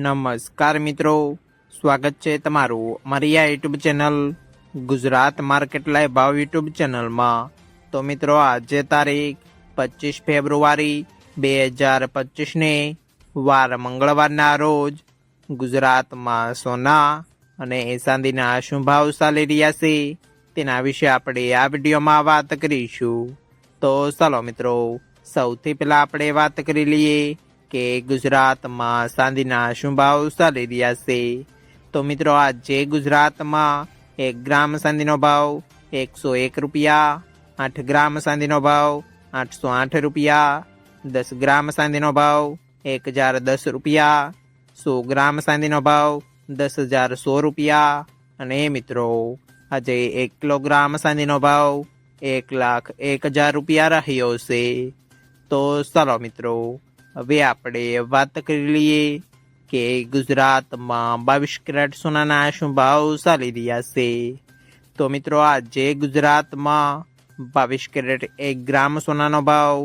નમસ્કાર મિત્રો, સ્વાગત છે તમારું અમારી આ YouTube channel Gujarat market live ભાવ યુટ્યુબ ચેનલમાં। તો મિત્રો આજે તારીખ 25 ફેબ્રુઆરી 2025 ને વાર મંગળવારના રોજ ગુજરાતમાં સોના અને ચાંદીના શું ભાવ ચાલી રહ્યા છે તેના વિશે આપણે આ વિડીયોમાં વાત કરીશું। તો ચાલો મિત્રો, સૌથી પહેલા આપણે વાત કરી લઈએ કે ગુજરાતમાં ચાંદીના શું ભાવ ચાલી રહ્યા છે। તો મિત્રો આજે ગુજરાતમાં 1 ગ્રામ ચાંદીનો ભાવ 101 રૂપિયા, 8 ગ્રામ ચાંદીનો ભાવ 808 રૂપિયા, 10 ગ્રામ ચાંદીનો ભાવ 1010 રૂપિયા, 100 ગ્રામ ચાંદીનો ભાવ 10,100 રૂપિયા અને મિત્રો આજે 1 કિલોગ્રામ ચાંદીનો ભાવ 1,01,000 રૂપિયા રહ્યો છે। તો ચાલો મિત્રો, હવે આપણે વાત કરી લઈએ કે ગુજરાતમાં 22 કેરેટ સોનાના શું ભાવ ચાલી રહ્યા છે। તો મિત્રો આજે ગુજરાતમાં 22 કેરેટ 1 ગ્રામ સોનાનો ભાવ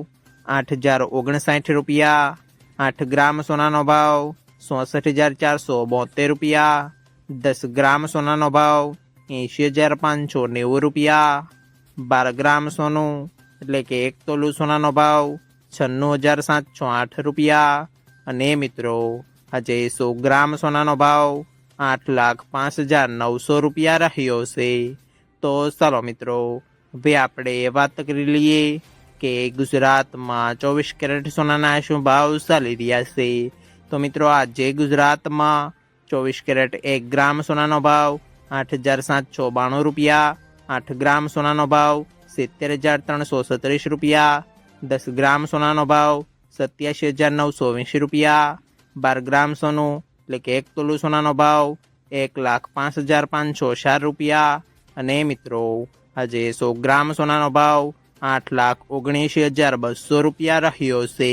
8,059 રૂપિયા, 8 ગ્રામ સોનાનો ભાવ 64,472 રૂપિયા, 10 ગ્રામ સોનાનો ભાવ 80,590 રૂપિયા, 12 ગ્રામ સોનું એટલે કે 1 તોલું સોનાનો ભાવ 96,708 રૂપિયા અને મિત્રો આજે 100 ગ્રામ સોનાનો ભાવ 8,05,900 રૂપિયા રહ્યો છે। તો ચાલો મિત્રો, હવે આપણે વાત કરી લઈએ કે ગુજરાતમાં 24 કેરેટ સોનાના શું ભાવ ચાલી રહ્યા છે। તો મિત્રો આજે ગુજરાતમાં 24 કેરેટ 1 ગ્રામ સોનાનો ભાવ 8,792 રૂપિયા, 8 ગ્રામ સોનાનો ભાવ 70,337 રૂપિયા, 10 ગ્રામ સોનાનો ભાવ 87,920 રૂપિયા, 12 ગ્રામ સોનું એટલે કે 1 તોલું સોનાનો ભાવ 1,05,504 રૂપિયા અને મિત્રો આજે 100 ગ્રામ સોનાનો ભાવ 8,79,200 રૂપિયા રહ્યો છે।